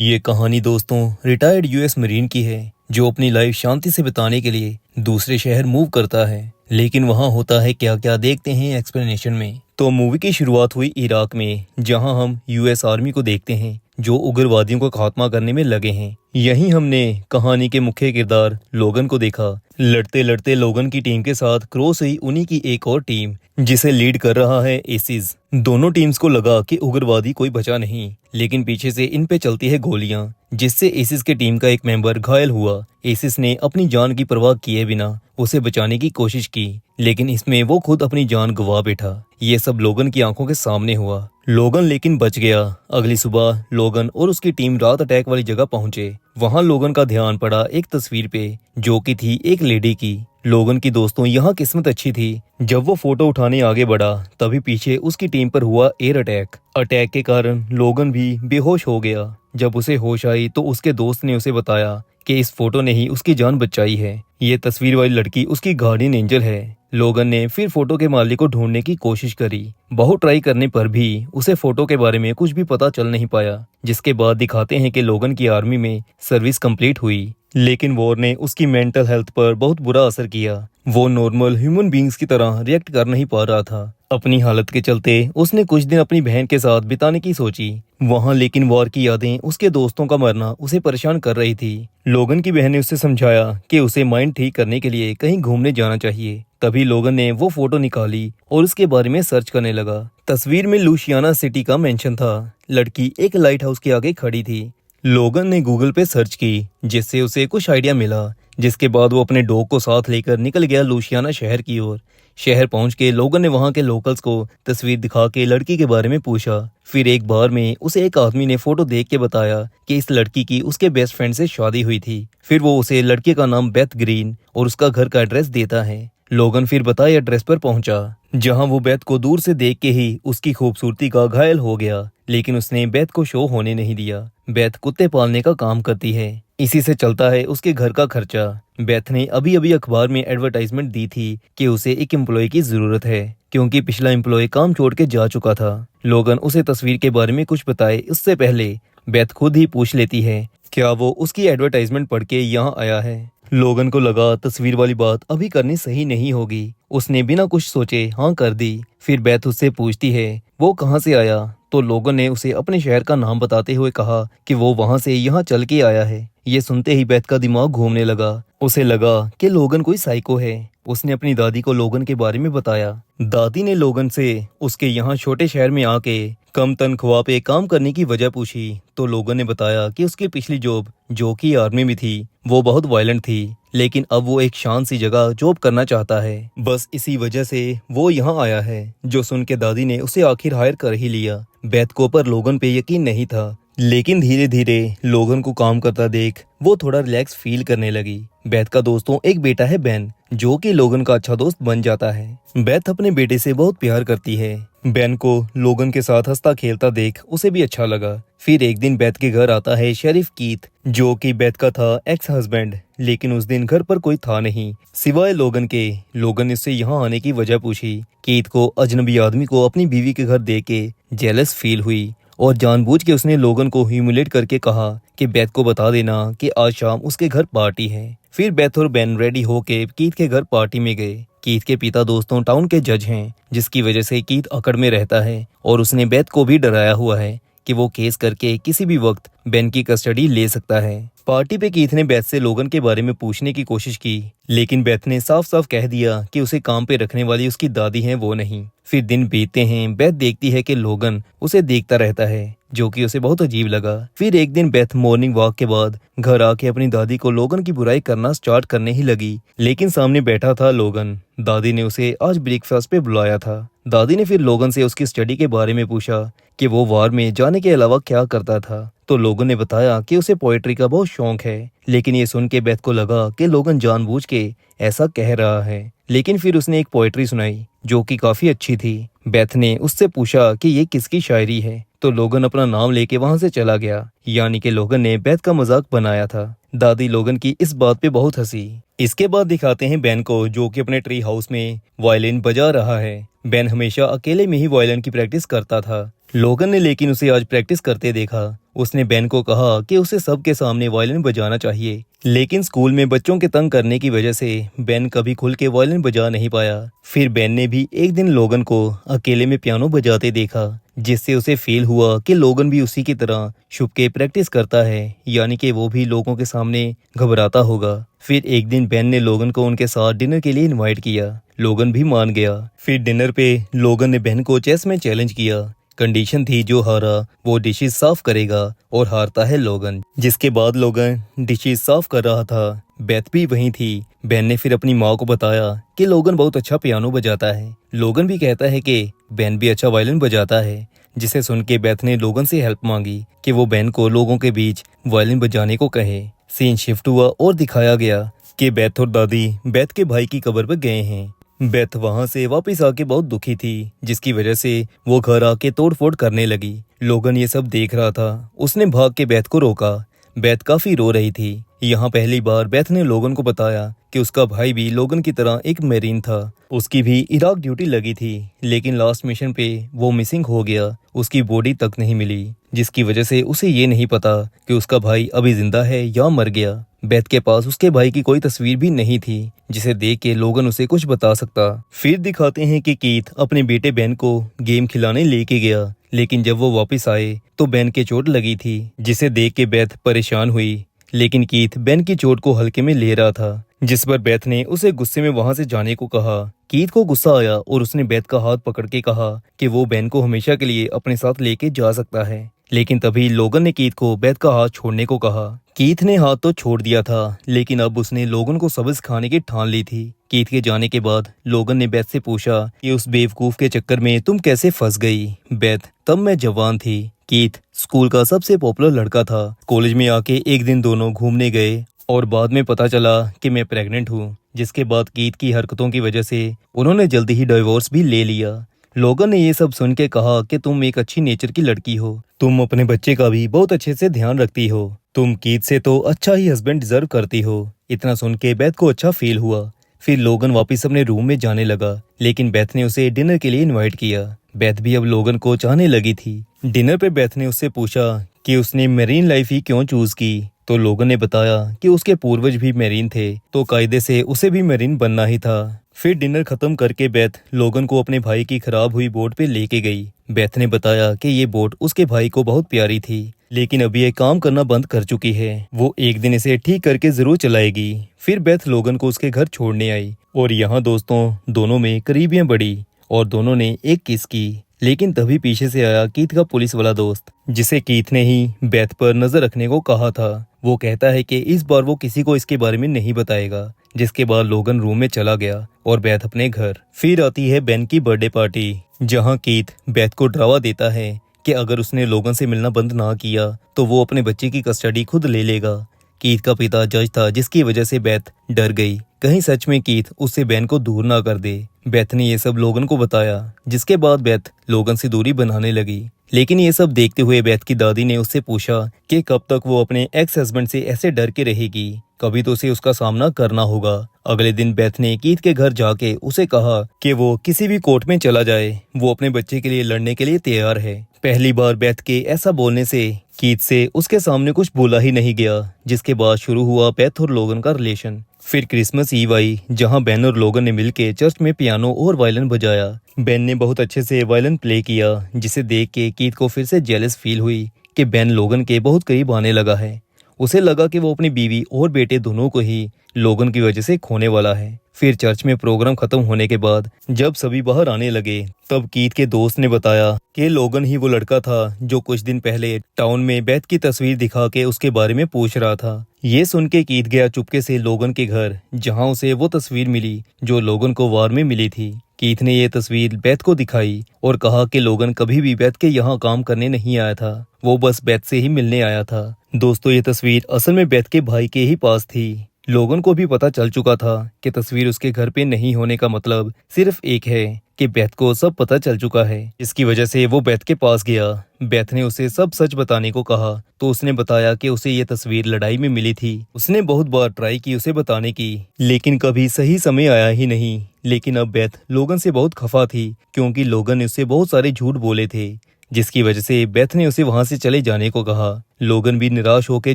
ये कहानी दोस्तों रिटायर्ड यूएस मरीन की है जो अपनी लाइफ शांति से बिताने के लिए दूसरे शहर मूव करता है। लेकिन वहाँ होता है क्या क्या, देखते हैं एक्सप्लेनेशन में। तो मूवी की शुरुआत हुई इराक में, जहां हम यूएस आर्मी को देखते हैं जो उग्रवादियों को खात्मा करने में लगे हैं। यहीं हमने कहानी के मुख्य किरदार लोगन को देखा। लड़ते लड़ते लोगन की टीम के साथ क्रॉस हुई उन्हीं की एक और टीम जिसे लीड कर रहा है एसिस। दोनों टीम्स को लगा कि उग्रवादी कोई बचा नहीं, लेकिन पीछे से इन पे चलती है गोलियां, जिससे एसिस के टीम का एक मेंबर घायल हुआ। एसिस ने अपनी जान की परवाह किए बिना उसे बचाने की कोशिश की, लेकिन इसमें वो खुद अपनी जान गंवा बैठा। ये सब लोगन की आंखों के सामने हुआ। लोगन लेकिन बच गया। अगली सुबह लोगन और उसकी टीम रात अटैक वाली जगह पहुंचे। वहां लोगन का ध्यान पड़ा एक तस्वीर पे, जो कि थी एक लेडी की। लोगन की दोस्तों यहाँ किस्मत अच्छी थी। जब वो फोटो उठाने आगे बढ़ा, तभी पीछे उसकी टीम पर हुआ एयर अटैक। अटैक के कारण लोगन भी बेहोश हो गया। जब उसे होश आई तो उसके दोस्त ने उसे बताया कि इस फोटो ने ही उसकी जान बचाई है। ये तस्वीर वाली लड़की उसकी गार्डियन एंजल है। लोगन ने फिर फोटो के मालिक को ढूंढने की कोशिश करी। बहुत ट्राई करने पर भी उसे फोटो के बारे में कुछ भी पता चल नहीं पाया। जिसके बाद दिखाते हैं कि लोगन की आर्मी में सर्विस कंप्लीट हुई, लेकिन वॉर ने उसकी मेंटल हेल्थ पर बहुत बुरा असर किया। वो नॉर्मल ह्यूमन बींग्स की तरह रिएक्ट कर नहीं पा रहा था। अपनी हालत के चलते उसने कुछ दिन अपनी बहन के साथ बिताने की सोची वहां, लेकिन वॉर की यादें, उसके दोस्तों का मरना उसे परेशान कर रही थी। लोगन की बहन ने उसे समझाया कि उसे माइंड ठीक करने के लिए कहीं घूमने जाना चाहिए। तभी लोगन ने वो फोटो निकाली और उसके बारे में सर्च करने लगा। तस्वीर में लुसियाना सिटी का मेंशन था। लड़की एक लाइट हाउस के आगे खड़ी थी। लोगन ने गूगल पे सर्च की, जिससे उसे कुछ आइडिया मिला। जिसके बाद वो अपने डॉग को साथ लेकर निकल गया लुसियाना शहर की ओर। शहर पहुंच के लोगन ने वहां के लोकल्स को तस्वीर दिखा के लड़की के बारे में पूछा। फिर एक बार में उसे एक आदमी ने फोटो देख के बताया कि इस लड़की की उसके बेस्ट फ्रेंड से शादी हुई थी। फिर वो उसे लड़के का नाम बेथ ग्रीन और उसका घर का एड्रेस देता है। लोगन फिर बताए एड्रेस पर पहुंचा, जहां वो बेथ को दूर से देख के ही उसकी खूबसूरती का घायल हो गया। लेकिन उसने बेथ को शो होने नहीं दिया। बेथ कुत्ते पालने का काम करती है, इसी से चलता है उसके घर का खर्चा। बेथ ने अभी अभी अखबार में एडवर्टाइजमेंट दी थी कि उसे एक एम्प्लॉय की जरूरत है, क्योंकि पिछला एम्प्लॉय काम छोड़ के जा चुका था। लोगन उसे तस्वीर के बारे में कुछ बताए इससे पहले बेथ खुद ही पूछ लेती है क्या वो उसकी एडवर्टाइजमेंट पढ़ के यहाँ आया है। लोगन को लगा तस्वीर वाली बात अभी करनी सही नहीं होगी। उसने बिना कुछ सोचे हाँ कर दी। फिर बेथ उससे पूछती है वो कहाँ से आया, तो लोगन ने उसे अपने शहर का नाम बताते हुए कहा कि वो वहां से यहाँ चल के आया है। ये सुनते ही बेथ का दिमाग घूमने लगा। उसे लगा कि लोगन कोई साइको है। उसने अपनी दादी को लोगन के बारे में बताया। दादी ने लोगन से उसके यहाँ छोटे शहर में आके कम तनख्वाह पे काम करने की वजह पूछी, तो लोगन ने बताया कि उसकी पिछली जॉब, जो कि आर्मी में थी, वो बहुत वायलेंट थी, लेकिन अब वो एक शांत सी जगह जॉब करना चाहता है। बस इसी वजह से वो यहाँ आया है। जो सुन के दादी ने उसे आखिर हायर कर ही लिया। बेथ को पर लोगन पे यकीन नहीं था, लेकिन धीरे धीरे लोगन को काम करता देख वो थोड़ा रिलैक्स फील करने लगी। बेथ का दोस्तों एक बेटा है बेन, जो कि लोगन का अच्छा दोस्त बन जाता है। बेथ अपने बेटे से बहुत प्यार करती है। बेन को लोगन के साथ हंसता खेलता देख उसे भी अच्छा लगा। फिर एक दिन बेथ के घर आता है शेरिफ कीथ, जो कि बेथ का था एक्स हस्बैंड। लेकिन उस दिन घर पर कोई था नहीं सिवाय लोगन के। लोगन ने उससे यहाँ आने की वजह पूछी। कीथ को अजनबी आदमी को अपनी बीवी के घर देख के जेलस फील हुई और जानबूझ के उसने लोगन को ह्यूमिलेट करके कहा कि बेथ को बता देना कि आज शाम उसके घर पार्टी है। फिर बेथ और बेन रेडी होके कीथ के घर पार्टी में गए। कीथ के पिता दोस्तों टाउन के जज हैं, जिसकी वजह से कीथ अकड़ में रहता है और उसने बेथ को भी डराया हुआ है कि वो केस करके किसी भी वक्त बेन की कस्टडी ले सकता है। पार्टी पे कीथ ने बेथ से लोगन के बारे में पूछने की कोशिश की, लेकिन बेथ ने साफ साफ कह दिया कि उसे काम पे रखने वाली उसकी दादी है, वो नहीं। फिर दिन बीतते हैं। बेथ देखती है कि लोगन उसे देखता रहता है, जो कि उसे बहुत अजीब लगा। फिर एक दिन बेथ मॉर्निंग वॉक के बाद घर आके अपनी दादी को लोगन की बुराई करना स्टार्ट करने ही लगी, लेकिन सामने बैठा था लोगन। दादी ने उसे आज ब्रेकफास्ट पे बुलाया था। दादी ने फिर लोगन से उसकी स्टडी के बारे में पूछा कि वो वार में जाने के अलावा क्या करता था, तो लोगन ने बताया कि उसे पोएट्री का बहुत शौक है। लेकिन ये सुन के बेथ को लगा कि लोगन जानबूझ के ऐसा कह रहा है। लेकिन फिर उसने एक पोएट्री सुनाई जो कि काफी अच्छी थी। बेथ ने उससे पूछा कि ये किसकी शायरी है, तो लोगन अपना नाम लेके वहां से चला गया। यानी कि लोगन ने बेथ का मजाक बनाया था। दादी लोगन की इस बात पे बहुत हंसी। इसके बाद दिखाते हैं बेन को, जो कि अपने ट्री हाउस में वायलिन बजा रहा है। बेन हमेशा अकेले में ही वायलिन की प्रैक्टिस करता था। लोगन ने लेकिन उसे आज प्रैक्टिस करते देखा उसने बेन को कहा कि उसे सबके सामने वायलिन बजाना चाहिए, लेकिन स्कूल में बच्चों के तंग करने की वजह से बेन कभी खुल के वायलिन बजा नहीं पाया। फिर बेन ने भी एक दिन लोगन को अकेले में पियानो बजाते देखा, जिससे उसे फील हुआ कि लोगन भी उसी की तरह छुप के प्रैक्टिस करता है, यानी कि वो भी लोगों के सामने घबराता होगा। फिर एक दिन बेन ने लोगन को उनके साथ डिनर के लिए इनवाइट किया। लोगन भी मान गया। फिर डिनर पे लोगन ने बेन को चेस में चैलेंज किया। कंडीशन थी जो हारा वो डिशेस साफ करेगा और हारता है लोगन। जिसके बाद लोगन डिशेस साफ कर रहा था। बेथ भी वहीं थी। बेन ने फिर अपनी माँ को बताया कि लोगन बहुत अच्छा पियानो बजाता है। लोगन भी कहता है कि बेन भी अच्छा वायलिन बजाता है। जिसे सुन के बेथ ने लोगन से हेल्प मांगी कि वो बेन को लोगों के बीच वायलिन बजाने को कहे। सीन शिफ्ट हुआ और दिखाया गया कि बेथ और दादी बेथ के भाई की कब्र पर गए हैं। बेथ वहां से वापस आके बहुत दुखी थी, जिसकी वजह से वो घर आके तोड़फोड़ करने लगी। लोगन ये सब देख रहा था। उसने भाग के बेथ को रोका। बेथ काफी रो रही थी। यहाँ पहली बार बेथ ने लोगन को बताया कि उसका भाई भी लोगन की तरह एक मेरीन था। उसकी भी इराक ड्यूटी लगी थी, लेकिन लास्ट मिशन पे वो मिसिंग हो गया। उसकी बॉडी तक नहीं मिली, जिसकी वजह से उसे ये नहीं पता कि उसका भाई अभी जिंदा है या मर गया। बेथ के पास उसके भाई की कोई तस्वीर भी नहीं थी, जिसे देख के लोगन उसे कुछ बता सकता। फिर दिखाते हैं कि कीथ अपने बेटे बेन को गेम खिलाने लेके गया, लेकिन जब वो वापस आए तो बेन के चोट लगी थी, जिसे देख के बेथ परेशान हुई। लेकिन कीथ बेन की चोट को हल्के में ले रहा था, जिस पर बेथ ने उसे गुस्से में वहां से जाने को कहा। कीथ को गुस्सा आया और उसने बेथ का हाथ पकड़ के कहा कि वो बेन को हमेशा के लिए अपने साथ लेके जा सकता है। लेकिन तभी लोगन ने कीथ को बेथ का हाथ छोड़ने को कहा। कीथ ने हाथ तो छोड़ दिया था, लेकिन अब उसने लोगन को सबक सिखाने की ठान ली थी। कीथ के जाने के बाद लोगन ने बेथ से पूछा कि उस बेवकूफ के चक्कर में तुम कैसे फंस गई। बेथ: तब मैं जवान थी। कीथ स्कूल का सबसे पॉपुलर लड़का था। कॉलेज में आके एक दिन दोनों घूमने गए और बाद में पता चला कि मैं प्रेग्नेंट हूँ, जिसके बाद कीथ की हरकतों की वजह से उन्होंने जल्दी ही डिवोर्स भी ले लिया। लोगन ने ये सब सुन के कहा कि तुम एक अच्छी नेचर की लड़की हो, तुम अपने बच्चे का भी बहुत अच्छे से ध्यान रखती हो, तुम कीथ से तो अच्छा ही हस्बैंड डिजर्व करती हो। इतना सुन के बेथ को अच्छा फील हुआ। फिर लोगन वापस अपने रूम में जाने लगा, लेकिन बेथ ने उसे डिनर के लिए इनवाइट किया। बेथ भी अब लोगन को चाहने लगी थी। डिनर पे बेथ ने उससे पूछा कि उसने मेरीन लाइफ ही क्यों चूज की, तो लोगन ने बताया कि उसके पूर्वज भी मेरीन थे, तो कायदे से उसे भी मेरीन बनना ही था। फिर डिनर खत्म करके बेथ लोगन को अपने भाई की खराब हुई बोट पे लेके गई। बेथ ने बताया कि ये बोट उसके भाई को बहुत प्यारी थी, लेकिन अभी ये काम करना बंद कर चुकी है। वो एक दिन इसे ठीक करके जरूर चलाएगी। फिर बेथ लोगन को उसके घर छोड़ने आई और यहाँ दोस्तों दोनों में करीबियां बढ़ी और दोनों ने एक किस की। लेकिन तभी पीछे से आया कीथ का पुलिस वाला दोस्त, जिसे कीथ ने ही बेथ पर नजर रखने को कहा था। वो कहता है कि इस बार वो किसी को इसके बारे में नहीं बताएगा। जिसके बाद लोगन रूम में चला गया और बेथ अपने घर। फिर आती है बेन की बर्थडे पार्टी, जहां कीथ बेथ को डरावा देता है कि अगर उसने लोगन से मिलना बंद ना किया तो वो अपने बच्चे की कस्टडी खुद ले लेगा। कीथ का पिता जज था, जिसकी वजह से बेथ डर गई, कहीं सच में कीथ उससे बेन को दूर ना कर दे। बेथ ने ये सब लोगन को बताया, जिसके बाद बेथ लोगन से दूरी बनाने लगी। लेकिन ये सब देखते हुए बेथ की दादी ने उससे पूछा कि कब तक वो अपने एक्स हस्बैंड से ऐसे डर के रहेगी, कभी तो उसे उसका सामना करना होगा। अगले दिन बेथ ने कीथ के घर जाके उसे कहा कि वो किसी भी कोर्ट में चला जाए, वो अपने बच्चे के लिए लड़ने के लिए तैयार है। पहली बार बेथ के ऐसा बोलने से कीथ से उसके सामने कुछ बोला ही नहीं गया, जिसके बाद शुरू हुआ बेथ और लोगन का रिलेशन। फिर क्रिसमस ईव आई, जहां बेन और लोगन ने मिलकर चर्च में पियानो और वायलिन बजाया। बेन ने बहुत अच्छे से वायलिन प्ले किया, जिसे देख के कीथ को फिर से जेलस फील हुई कि बेन लोगन के बहुत करीब आने लगा है। उसे लगा कि वो अपनी बीवी और बेटे दोनों को ही लोगन की वजह से खोने वाला है। फिर चर्च में प्रोग्राम खत्म होने के बाद जब सभी बाहर आने लगे, तब कीथ के दोस्त ने बताया कि लोगन ही वो लड़का था जो कुछ दिन पहले टाउन में बेथ की तस्वीर दिखा के उसके बारे में पूछ रहा था। ये सुन के कीथ गया चुपके से लोगन के घर, जहां उसे वो तस्वीर मिली जो लोगन को वार में मिली थी। कीथ ने ये तस्वीर बेथ को दिखाई और कहा कि लोगन कभी भी बेथ के यहाँ काम करने नहीं आया था, वो बस बेथ से ही मिलने आया था। दोस्तों, ये तस्वीर असल में बेथ के भाई के ही पास थी। लोगन को भी पता चल चुका था कि तस्वीर उसके घर पे नहीं होने का मतलब सिर्फ एक है कि बेथ को सब पता चल चुका है। इसकी वजह से वो बेथ के पास गया। बेथ ने उसे सब सच बताने को कहा, तो उसने बताया कि उसे ये तस्वीर लड़ाई में मिली थी। उसने बहुत बार ट्राई की उसे बताने की, लेकिन कभी सही समय आया ही नहीं। लेकिन अब बेथ लोगन से बहुत खफा थी, क्योंकि लोगन ने उससे बहुत सारे झूठ बोले थे, जिसकी वजह से बेथ ने उसे वहां से चले जाने को कहा। लोगन भी निराश होकर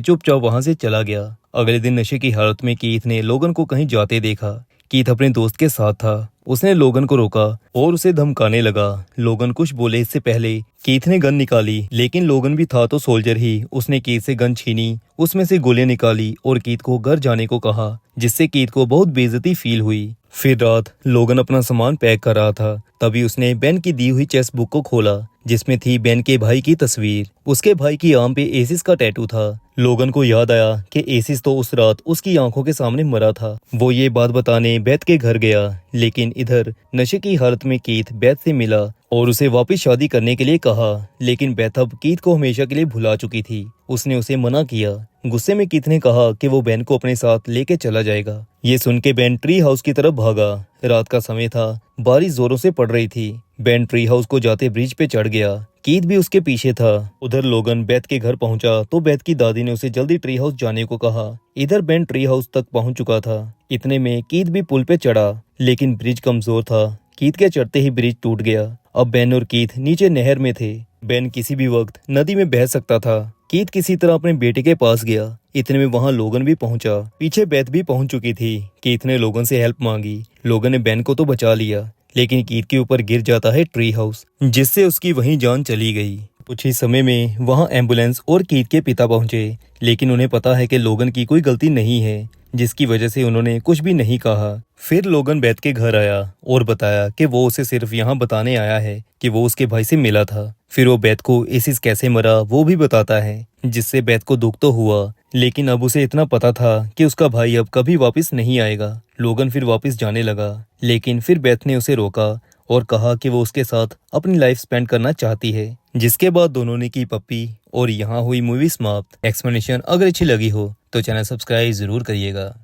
चुपचाप वहां से चला गया। अगले दिन नशे की हालत में कीथ ने लोगन को कहीं जाते देखा। कीथ अपने दोस्त के साथ था। उसने लोगन को रोका और उसे धमकाने लगा। लोगन कुछ बोले इससे पहले कीथ ने गन निकाली, लेकिन लोगन भी था तो सोल्जर ही। उसने कीथ से गन छीनी, उसमें से गोलियां निकाली और कीथ को घर जाने को कहा, जिससे कीथ को बहुत बेइज्जती फील हुई। फिर रात लोगन अपना सामान पैक कर रहा था, तभी उसने बेन की दी हुई चेस बुक को खोला, जिसमें थी बेन के भाई की तस्वीर। उसके भाई की आर्म पे एसिस का टैटू था। लोगन को याद आया कि एसिस तो उस रात उसकी आंखों के सामने मरा था। वो ये बात बताने बेथ के घर गया, लेकिन इधर नशे की हालत में कीथ बेथ से मिला और उसे वापस शादी करने के लिए कहा। लेकिन बेथ अब कीथ को हमेशा के लिए भुला चुकी थी। उसने उसे मना किया। गुस्से में कीथ ने कहा कि वो बेन को अपने साथ लेके चला जाएगा। ये सुन के बेन ट्री हाउस की तरफ भागा। रात का समय था, बारिश जोरों से पड़ रही थी। बेन ट्री हाउस को जाते ब्रिज पे चढ़ गया। कीथ भी उसके पीछे था। उधर लोगन बेथ के घर पहुंचा तो बेथ की दादी ने उसे जल्दी ट्री हाउस जाने को कहा। इधर बेन ट्री हाउस तक पहुंच चुका था। इतने में कीथ भी पुल पे चढ़ा, लेकिन ब्रिज कमजोर था। कीथ के चढ़ते ही ब्रिज टूट गया। अब बेन और कीथ नीचे नहर में थे। बेन किसी भी वक्त नदी में बह सकता था। कीथ किसी तरह अपने बेटे के पास गया। इतने में वहां लोगन भी पहुंचा। पीछे बेथ भी पहुंच चुकी थी। कीथ ने लोगन से हेल्प मांगी। लोगन ने बेन को तो बचा लिया, लेकिन कीथ के ऊपर गिर जाता है ट्री हाउस, जिससे उसकी वहीं जान चली गई। कुछ ही समय में वहां एम्बुलेंस और कीथ के पिता पहुंचे, लेकिन उन्हें पता है कि लोगन की कोई गलती नहीं है, जिसकी वजह से उन्होंने कुछ भी नहीं कहा। फिर लोगन बेथ के घर आया और बताया कि वो उसे सिर्फ यहाँ बताने आया है कि वो उसके भाई से मिला था। फिर वो बेथ को एसिस कैसे मरा वो भी बताता है, जिससे बेथ को दुख तो हुआ, लेकिन अब उसे इतना पता था कि उसका भाई अब कभी वापस नहीं आएगा। लोगन फिर वापस जाने लगा, लेकिन फिर बेथ ने उसे रोका और कहा कि वो उसके साथ अपनी लाइफ स्पेंड करना चाहती है। जिसके बाद दोनों ने की पप्पी और यहाँ हुई मूवी समाप्त। एक्सप्लेनेशन अगर अच्छी लगी हो तो चैनल सब्सक्राइब जरूर करिएगा।